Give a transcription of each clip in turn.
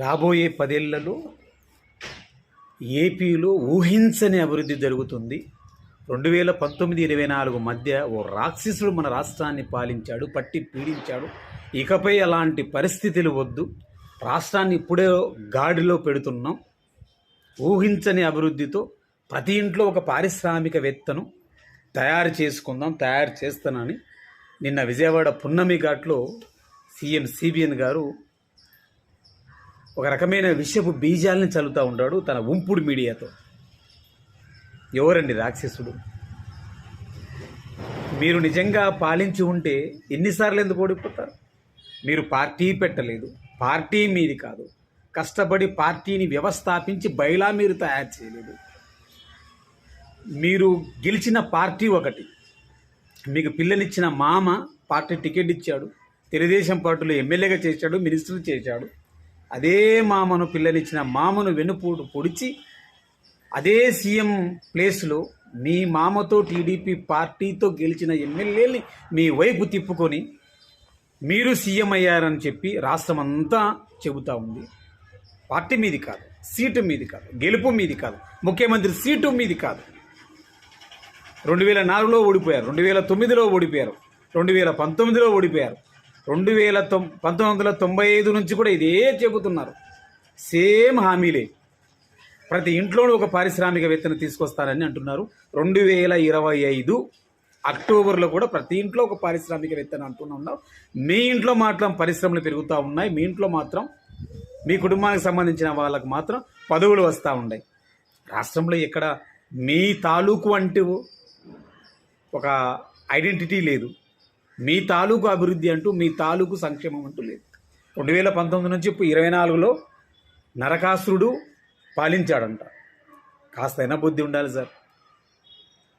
రాబోయే 10 ఏళ్లలో ఏపీలో ఊహించని అభివృద్ధి జరుగుతుంది. 2019-24 మధ్య ఓ రాక్షసుడు మన రాష్ట్రాన్ని పాలించాడు, పట్టి పీడించాడు. ఇకపై అలాంటి పరిస్థితులు వద్దు. రాష్ట్రాన్ని ఇప్పుడే గాడిలో పెడుతున్నాం. ఊహించని అభివృద్ధితో ప్రతి ఇంట్లో ఒక పారిశ్రామికవేత్తను తయారు చేస్తానని నిన్న విజయవాడ పున్నమి ఘాట్లో సీఎం సిబిఎన్ గారు ఒక రకమైన విషపు బీజాలని చల్లుతూ ఉంటాడు తన ఉంపుడు మీడియాతో. ఎవరండి రాక్షసుడు? మీరు నిజంగా పాలించి ఉంటే ఎన్నిసార్లు ఎందుకు ఓడిపోతారు? మీరు పార్టీ పెట్టలేదు, పార్టీ మీది కాదు, కష్టపడి పార్టీని వ్యవస్థాపించి బయలా మీరు తయారు చేయలేదు. మీరు గెలిచిన పార్టీ ఒకటి, మీకు పిల్లనిచ్చిన మామ పార్టీ టికెట్ ఇచ్చాడు, తెలుగుదేశం పార్టీలో ఎమ్మెల్యేగా చేశాడు, మినిస్టర్ చేశాడు. అదే మామను పిల్లనిచ్చిన మామను వెనుపోటు పొడిచి అదే సీఎం ప్లేస్లో మీ మామతో టీడీపీ పార్టీతో గెలిచిన ఎమ్మెల్యేని మీ వైపు తిప్పుకొని మీరు సీఎం అయ్యారని చెప్పి రాష్ట్రం అంతా చెబుతూ ఉంది. పార్టీ మీది కాదు, సీటు మీది కాదు, గెలుపు మీది కాదు, ముఖ్యమంత్రి సీటు మీది కాదు. 2004లో ఓడిపోయారు, 2009లో ఓడిపోయారు, 2019లో ఓడిపోయారు, 1995 నుంచి కూడా ఇదే చెబుతున్నారు. సేమ్ హామీలే. ప్రతి ఇంట్లోనూ ఒక పారిశ్రామికవేత్తను తీసుకొస్తారని అంటున్నారు. 2025 అక్టోబర్లో కూడా ప్రతి ఇంట్లో ఒక పారిశ్రామికవేత్తను అంటున్నాం. మీ ఇంట్లో మాత్రం పరిశ్రమలు పెరుగుతూ ఉన్నాయి. మీ ఇంట్లో మాత్రం మీ కుటుంబానికి సంబంధించిన వాళ్ళకు మాత్రం పదవులు వస్తూ ఉన్నాయి. రాష్ట్రంలో ఎక్కడ మీ తాలూకు అంటూ ఒక ఐడెంటిటీ లేదు. మీ తాలూకు అభివృద్ధి అంటూ, మీ తాలూకు సంక్షేమం అంటూ లేదు. 2019 నుంచి 24లో నరకాసురుడు పాలించాడంట. కాస్తైనా బుద్ధి ఉండాలి సార్.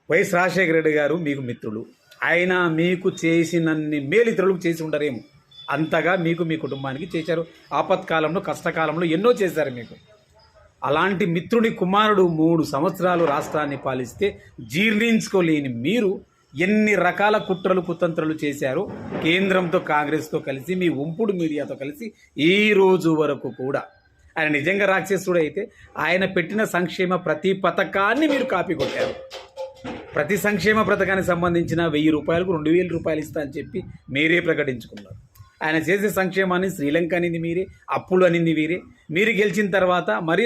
వైఎస్ రాజశేఖర రెడ్డి గారు మీకు మిత్రులు. ఆయన మీకు చేసినన్ని మేలు ఇతరులకు చేసి ఉండరేమో, అంతగా మీకు మీ కుటుంబానికి చేశారు. ఆపత్కాలంలో, కష్టకాలంలో ఎన్నో చేశారు మీకు. అలాంటి మిత్రుని కుమారుడు 3 సంవత్సరాలు రాష్ట్రాన్ని పాలిస్తే జీర్ణించుకోలేని మీరు ఎన్ని రకాల కుట్రలు కుతంత్రాలు చేశారో కేంద్రంతో, కాంగ్రెస్తో కలిసి, మీ ఉంపుడు మీడియాతో కలిసి ఈ రోజు వరకు కూడా. ఆయన నిజంగా రాక్షసుడు అయితే ఆయన పెట్టిన సంక్షేమ ప్రతి పథకాన్ని మీరు కాపీ కొట్టారు. ప్రతి సంక్షేమ పథకానికి సంబంధించిన 1000 రూపాయలకు 2000 రూపాయలు ఇస్తా అని చెప్పి మీరే ప్రకటించుకున్నారు. ఆయన చేసే సంక్షేమాన్ని శ్రీలంక అనింది మీరే, అప్పులు అనింది మీరే. మీరు గెలిచిన తర్వాత మరి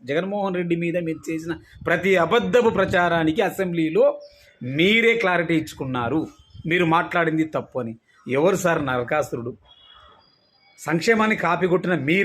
జగన్మోహన్ రెడ్డి మీద మీరు చేసిన ప్రతి అబద్ధపు ప్రచారానికి అసెంబ్లీలో మీరే క్లారిటీ ఇచ్చుకున్నారు. మీరు మాట్లాడింది తప్పు అని. ఎవరు సార్ నరకాసురుడు? సంక్షేమాన్ని కాపీ కొట్టిన మీరు.